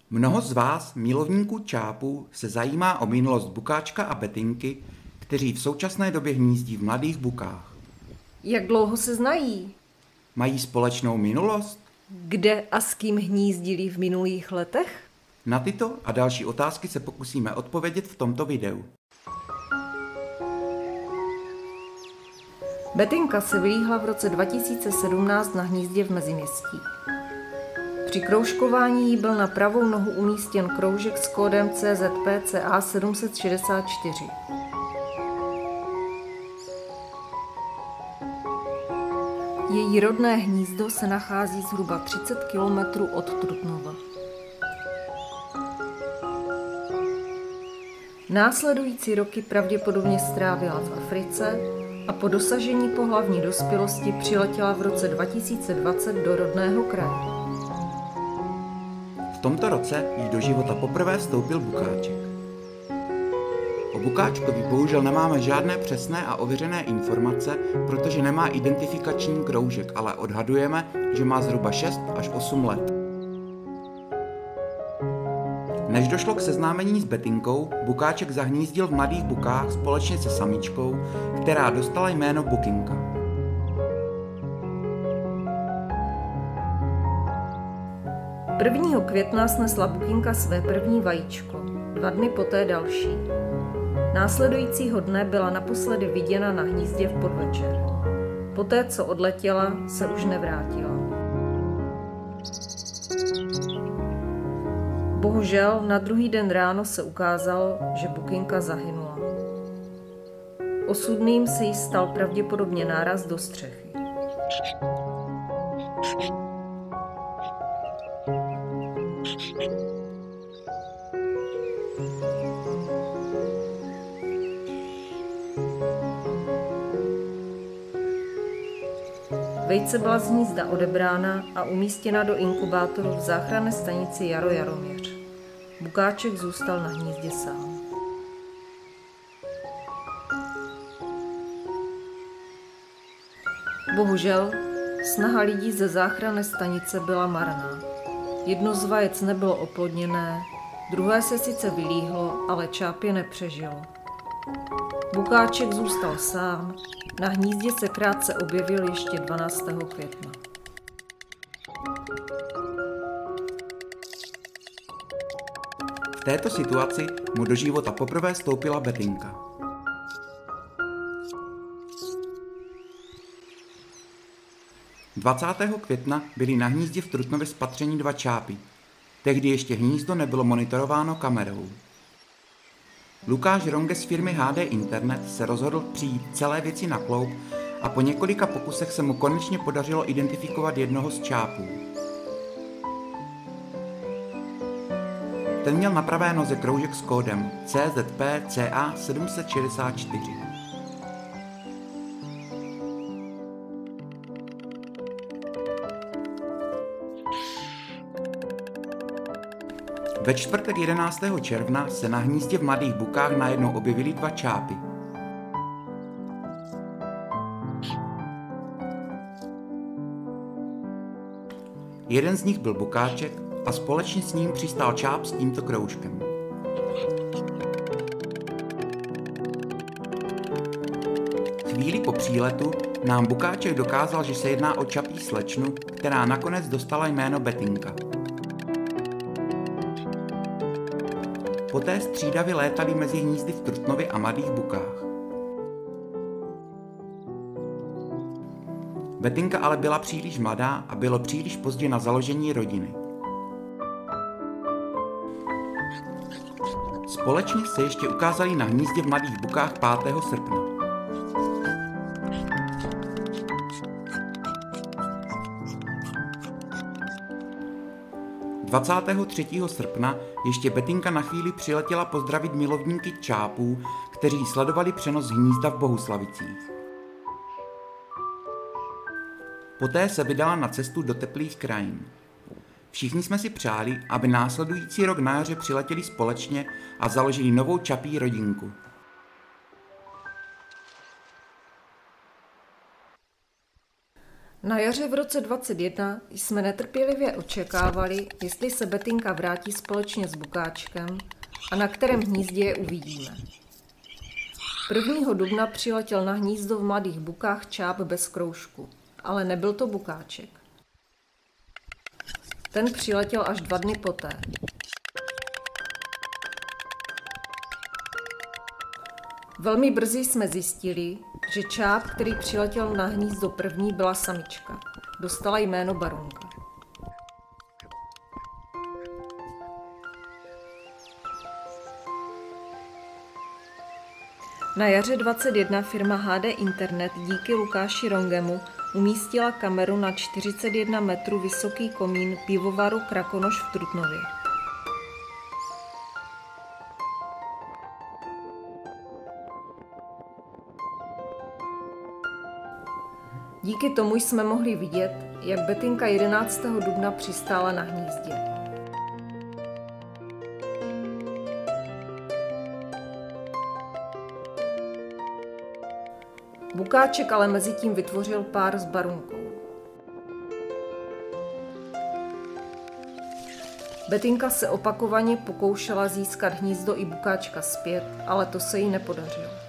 Mnoho z vás, milovníků čápů, se zajímá o minulost Bukáčka a Betinky, kteří v současné době hnízdí v Mladých Bukách. Jak dlouho se znají? Mají společnou minulost? Kde a s kým hnízdili v minulých letech? Na tyto a další otázky se pokusíme odpovědět v tomto videu. Betinka se vylíhla v roce 2017 na hnízdě v Meziměstí. Při kroužkování jí byl na pravou nohu umístěn kroužek s kódem CZP-CA 764. Její rodné hnízdo se nachází zhruba 30 km od Trutnova. Následující roky pravděpodobně strávila v Africe a po dosažení pohlavní dospělosti přiletěla v roce 2020 do rodného kraje. V tomto roce jí do života poprvé vstoupil Bukáček. O Bukáčkovi bohužel nemáme žádné přesné a ověřené informace, protože nemá identifikační kroužek, ale odhadujeme, že má zhruba 6 až 8 let. Než došlo k seznámení s Betinkou, Bukáček zahnízdil v Mladých Bukách společně se samičkou, která dostala jméno Bukinka. Prvního května snesla Bukinka své první vajíčko, 2 dny poté další. Následujícího dne byla naposledy viděna na hnízdě v podvečer. Poté, co odletěla, se už nevrátila. Bohužel na druhý den ráno se ukázalo, že Bukinka zahynula. Osudným se jí stal pravděpodobně náraz do střechy. Vejce byla z hnízda odebrána a umístěna do inkubátoru v záchranné stanici Jaro Jaroměř. Bukáček zůstal na hnízdě sám. Bohužel, snaha lidí ze záchranné stanice byla marná. Jedno z vajec nebylo oplodněné, druhé se sice vylíhlo, ale čápě nepřežilo. Bukáček zůstal sám, na hnízdě se krátce objevil ještě 12. května. V této situaci mu do života poprvé vstoupila Betinka. "20. května byli na hnízdě v Trutnově spatřeni 2 čápy. Tehdy ještě hnízdo nebylo monitorováno kamerou. Lukáš Ronge z firmy HD Internet se rozhodl přijít celé věci na kloub a po několika pokusech se mu konečně podařilo identifikovat jednoho z čápů. Ten měl na pravé noze kroužek s kódem CZP-CA 764. Ve čtvrtek 11. června se na hnízdě v Mladých Bukách najednou objevily 2 čápy. Jeden z nich byl Bukáček a společně s ním přistál čáp s tímto kroužkem. Chvíli po příletu nám Bukáček dokázal, že se jedná o čapí slečnu, která nakonec dostala jméno Betinka. Poté střídavě létali mezi hnízdy v Trutnově a Mladých Bukách. Betinka ale byla příliš mladá a bylo příliš pozdě na založení rodiny. Společně se ještě ukázali na hnízdě v Mladých Bukách 5. srpna. - 23. srpna ještě Betinka na chvíli přiletěla pozdravit milovníky čápů, kteří sledovali přenos hnízda v Bohuslavicích. Poté se vydala na cestu do teplých krajin. Všichni jsme si přáli, aby následující rok na jaře přiletěli společně a založili novou čapí rodinku. Na jaře v roce 2021 jsme netrpělivě očekávali, jestli se Betinka vrátí společně s Bukáčkem a na kterém hnízdě je uvidíme. 1. dubna přiletěl na hnízdo v Mladých Bukách čáp bez kroužku, ale nebyl to Bukáček. Ten přiletěl až 2 dny poté. Velmi brzy jsme zjistili, že čáp, který přiletěl na hnízdo první, byla samička. Dostala jméno Barunka. Na jaře 2021 firma HD Internet díky Lukáši Rongemu umístila kameru na 41 metrů vysoký komín pivovaru Krakonoš v Trutnově. Díky tomu jsme mohli vidět, jak Betinka 11. dubna přistála na hnízdě. Bukáček ale mezitím vytvořil pár s Barunkou. Betinka se opakovaně pokoušela získat hnízdo i Bukáčka zpět, ale to se jí nepodařilo.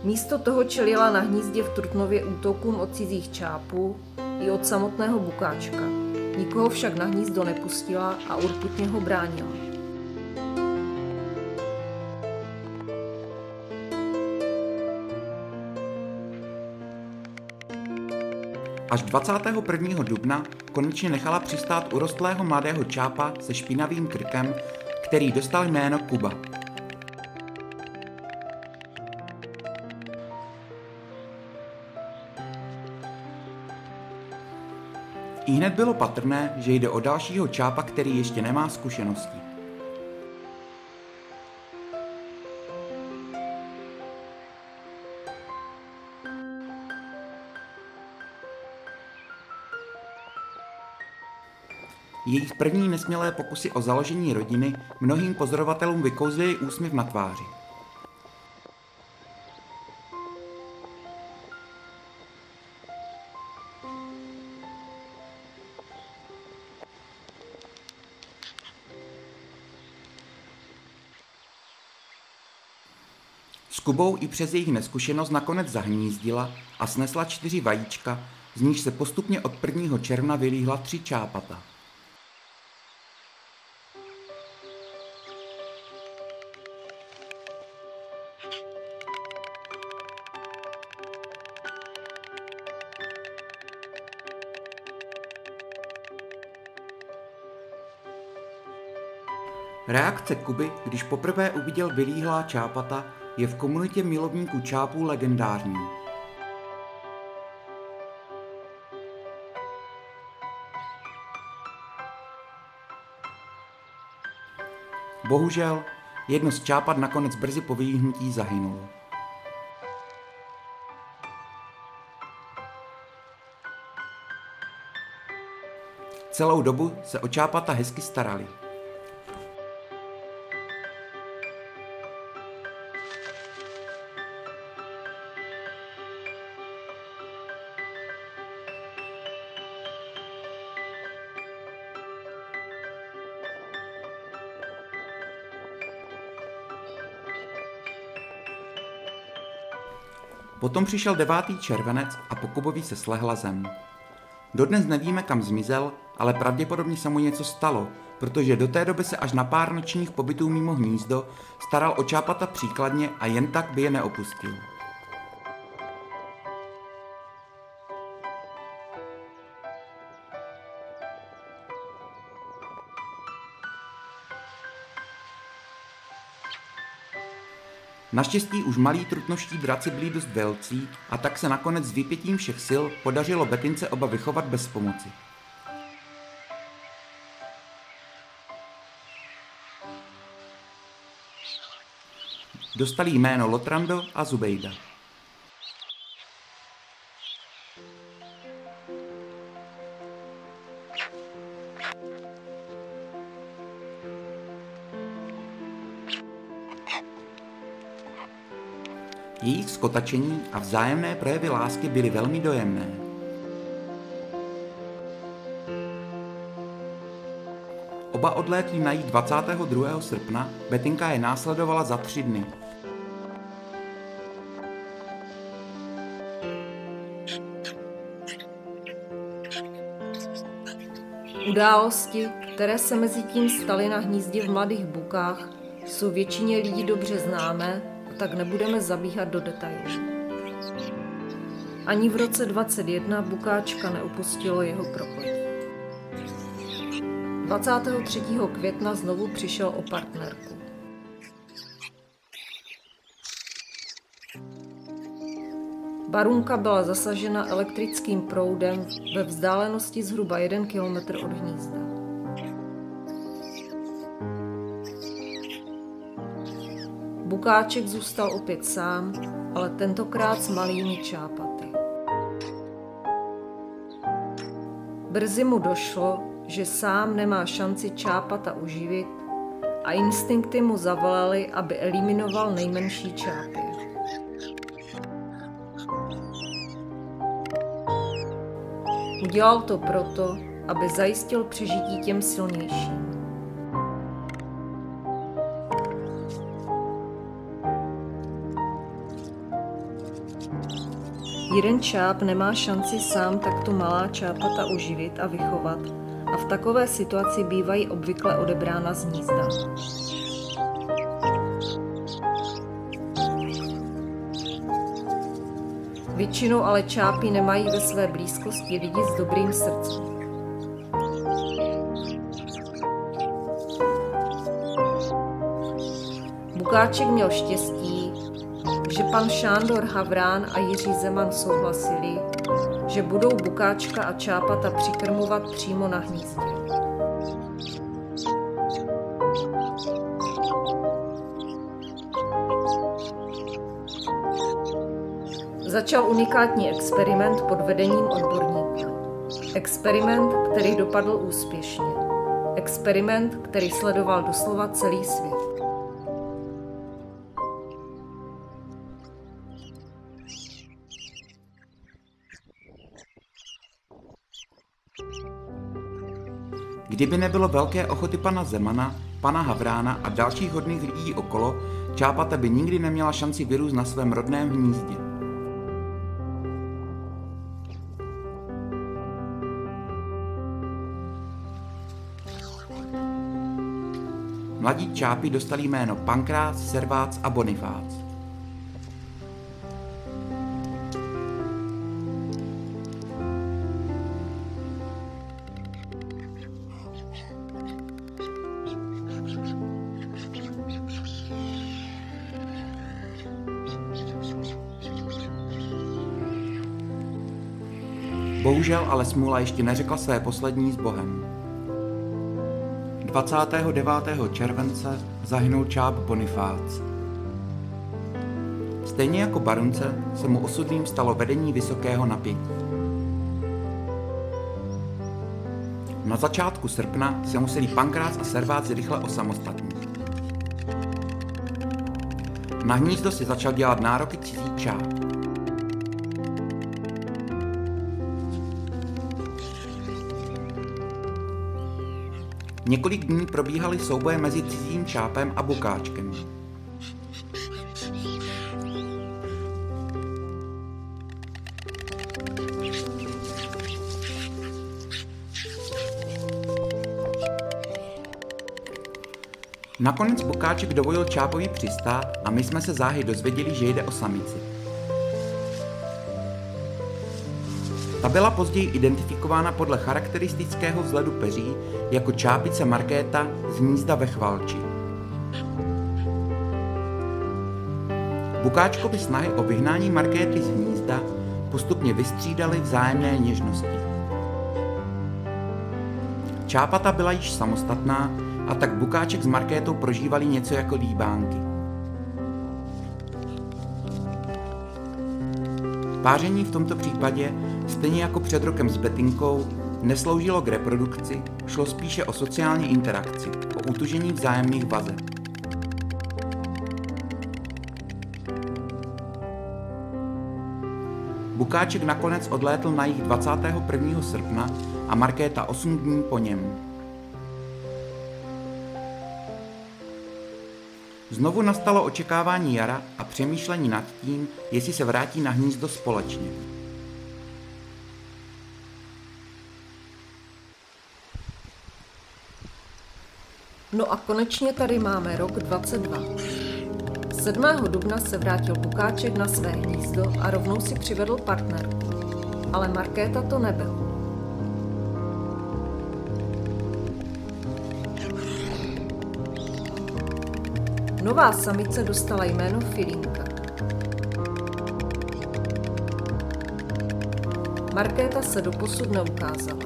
Místo toho čelila na hnízdě v Trutnově útokům od cizích čápů i od samotného Bukáčka. Nikoho však na hnízdo nepustila a urputně ho bránila. Až 21. dubna konečně nechala přistát urostlého mladého čápa se špinavým krkem, který dostal jméno Kuba. Ihned bylo patrné, že jde o dalšího čápa, který ještě nemá zkušenosti. Jejich první nesmělé pokusy o založení rodiny mnohým pozorovatelům vykouzlily úsměv na tváři. S Kubou i přes jejich neskušenost nakonec zahnízdila a snesla 4 vajíčka, z níž se postupně od 1. června vylíhla 3 čápata. Reakce Kuby, když poprvé uviděl vylíhlá čápata, je v komunitě milovníků čápů legendární. Bohužel, jedno z čápat nakonec brzy po vylíhnutí zahynulo. Celou dobu se o čápata hezky starali. Potom přišel 9. červenec a po Kubovi se slehla zem. Dodnes nevíme, kam zmizel, ale pravděpodobně se mu něco stalo, protože do té doby se až na pár nočních pobytů mimo hnízdo staral o čápata příkladně a jen tak by je neopustil. Naštěstí už malí trutnovští draci byli dost velcí a tak se nakonec s vypětím všech sil podařilo Betince oba vychovat bez pomoci. Dostali jméno Lotrando a Zubejda. Jejich skotačení a vzájemné projevy lásky byly velmi dojemné. Oba odlétli najít 22. srpna, Bettinka je následovala za 3 dny. Události, které se mezi tím staly na hnízdě v Mladých Bukách, jsou většině lidí dobře známé, a tak nebudeme zabíhat do detailů. Ani v roce 21 Bukáčka neopustilo jeho prokletí. 23. května znovu přišel o partnerku. Barunka byla zasažena elektrickým proudem ve vzdálenosti zhruba 1 kilometr od hnízda. Bukáček zůstal opět sám, ale tentokrát s malými čápaty. Brzy mu došlo, že sám nemá šanci čápata uživit a instinkty mu zavolaly, aby eliminoval nejmenší čápy. Udělal to proto, aby zajistil přežití těm silnějším. Jeden čáp nemá šanci sám takto malá čápata uživit a vychovat a v takové situaci bývají obvykle odebrána z hnízda. Většinou ale čápy nemají ve své blízkosti lidi s dobrým srdcem. Bukáček měl štěstí, že pan Šándor Havrán a Jiří Zeman souhlasili, že budou Bukáčka a čápata přikrmovat přímo na hnízdě. Začal unikátní experiment pod vedením odborníků. Experiment, který dopadl úspěšně. Experiment, který sledoval doslova celý svět. Kdyby nebylo velké ochoty pana Zemana, pana Havrána a dalších hodných lidí okolo, čápata by nikdy neměla šanci vyrůst na svém rodném hnízdě. Mladí čápy dostali jméno Pankrác, Servác a Bonifác. Bohužel ale smůla ještě neřekla své poslední s Bohem. 29. července zahynul čáp Bonifác. Stejně jako Barunce se mu osudným stalo vedení vysokého napětí. Na začátku srpna se museli Pankrác a Servác rychle osamostatnit. Na hnízdo si začal dělat nároky cizí čáp. Několik dní probíhaly souboje mezi cizím čápem a Bukáčkem. Nakonec Bukáček dovolil čápovi přistát a my jsme se záhy dozvěděli, že jde o samici. Ta byla později identifikována podle charakteristického vzhledu peří jako čápice Markéta z hnízda ve Chvalči. Bukáčkovi snahy o vyhnání Markéty z hnízda postupně vystřídaly vzájemné něžnosti. Čápata byla již samostatná a tak Bukáček s Markétou prožívali něco jako líbánky. Páření v tomto případě, stejně jako před rokem s Bettinkou, nesloužilo k reprodukci, šlo spíše o sociální interakci, o utužení vzájemných vazeb. Bukáček nakonec odlétl na jih 21. srpna a Markéta 8 dní po něm. Znovu nastalo očekávání jara a přemýšlení nad tím, jestli se vrátí na hnízdo společně. No a konečně tady máme rok 22. 7. dubna se vrátil Bukáček na své hnízdo a rovnou si přivedl partnerku. Ale Markéta to nebyl. Nová samice dostala jméno Filinka. Markéta se doposud neukázala.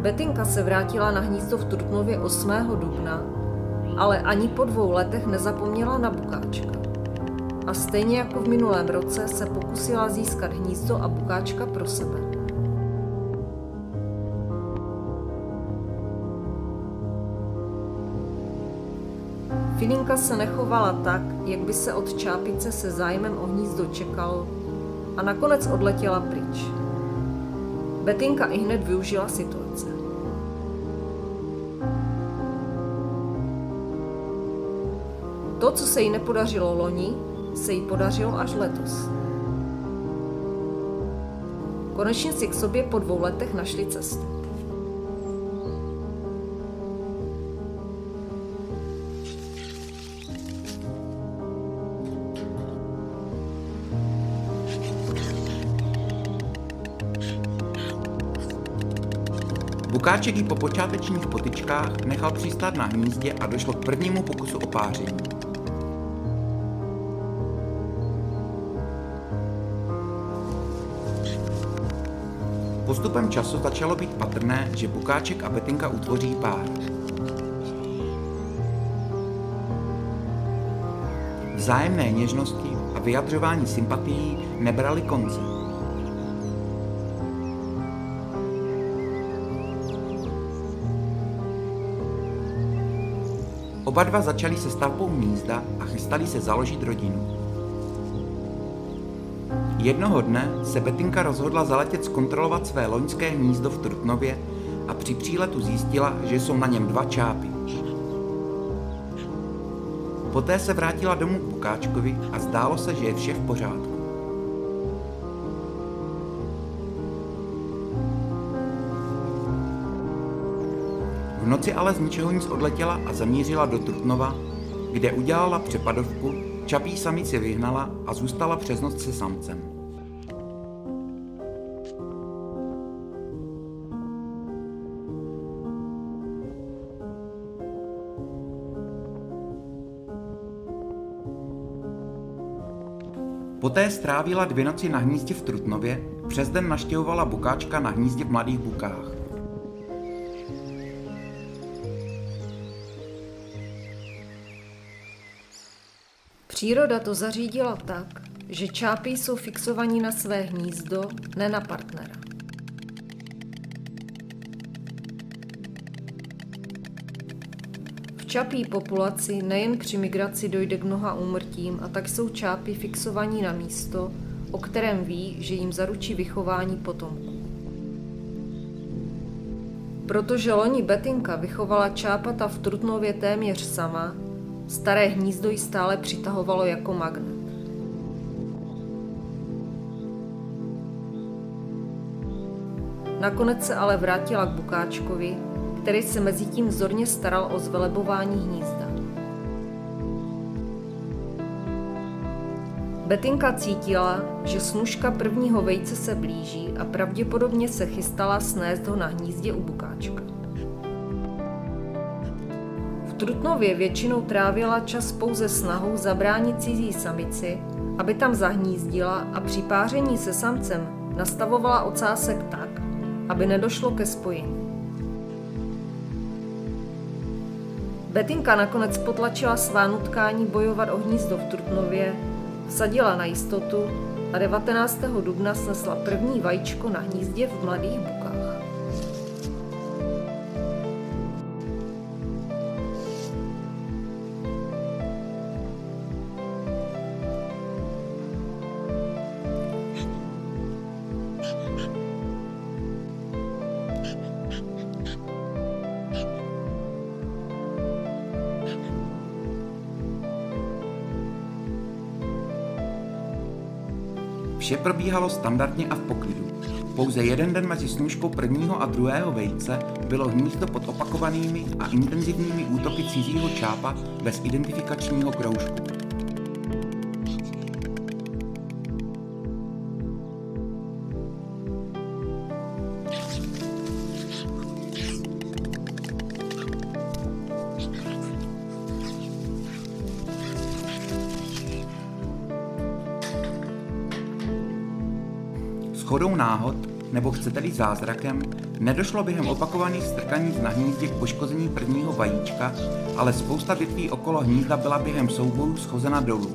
Betinka se vrátila na hnízdo v Trutnově 8. dubna, ale ani po 2 letech nezapomněla na Bukáčka. A stejně jako v minulém roce se pokusila získat hnízdo a Bukáčka pro sebe. Filinka se nechovala tak, jak by se od čápice se zájmem o hnízdo čekalo, a nakonec odletěla pryč. Betinka ihned využila situace. To, co se jí nepodařilo loni, se jí podařilo až letos. Konečně si k sobě po 2 letech našli cestu. Bukáček ji po počátečních potyčkách nechal přistát na hnízdě a došlo k prvnímu pokusu o páření. Postupem času začalo být patrné, že Bukáček a Betinka utvoří pár. Vzájemné něžnosti a vyjadřování sympatií nebrali konce. Oba dva začali se stavbou hnízda a chystali se založit rodinu. Jednoho dne se Betinka rozhodla zaletět zkontrolovat své loňské hnízdo v Trutnově a při příletu zjistila, že jsou na něm 2 čápy. Poté se vrátila domů k Bukáčkovi a zdálo se, že je vše v pořádku. V noci ale z ničeho nic odletěla a zamířila do Trutnova, kde udělala přepadovku, čapí samici vyhnala a zůstala přes noc se samcem. Poté strávila 2 noci na hnízdě v Trutnově, přes den navštěvovala Bukáčka na hnízdě v Mladých Bukách. Příroda to zařídila tak, že čápy jsou fixovaní na své hnízdo, ne na partnera. V čapí populaci nejen při migraci dojde k mnoha úmrtím, a tak jsou čápy fixovaní na místo, o kterém ví, že jim zaručí vychování potomků. Protože loni Betinka vychovala čápata v Trutnově téměř sama, staré hnízdo ji stále přitahovalo jako magnet. Nakonec se ale vrátila k Bukáčkovi, který se mezitím vzorně staral o zvelebování hnízda. Betinka cítila, že snůška prvního vejce se blíží a pravděpodobně se chystala snést ho na hnízdě u Bukáčka. V Trutnově většinou trávila čas pouze snahou zabránit cizí samici, aby tam zahnízdila, a při páření se samcem nastavovala ocásek tak, aby nedošlo ke spojení. Betinka nakonec potlačila svá nutkání bojovat o hnízdo v Trutnově, vsadila na jistotu a 19. dubna snesla první vajíčko na hnízdě v Mladých Bukách. Vše probíhalo standardně a v poklidu. Pouze jeden den mezi snůškou prvního a druhého vejce bylo hnízdo pod opakovanými a intenzivními útoky cizího čápa bez identifikačního kroužku. Shodou náhod, nebo chcete-li zázrakem, nedošlo během opakovaných strkaníc na hnízdě k poškození prvního vajíčka, ale spousta větví okolo hnízda byla během soubojů schozena dolů.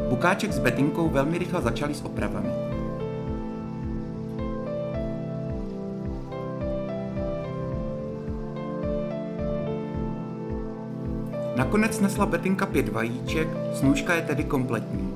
Bukáček s Betinkou velmi rychle začali s opravami. Nakonec snesla Betinka 5 vajíček, snůška je tedy kompletní.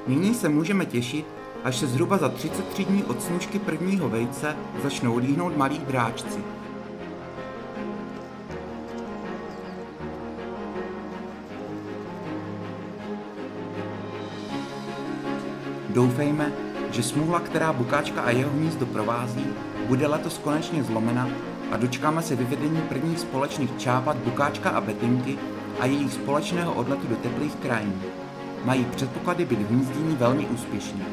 Nyní se můžeme těšit, až se zhruba za 33 dní od snůšky prvního vejce začnou líhnout malí dráčci. Doufejme, že smůla, která Bukáčka a jeho hnízdo provází, bude letos konečně zlomena a dočkáme se vyvedení prvních společných čápat Bukáčka a Betinky a jejich společného odletu do teplých krajin. Mají předpoklady být v hnízdění velmi úspěšní.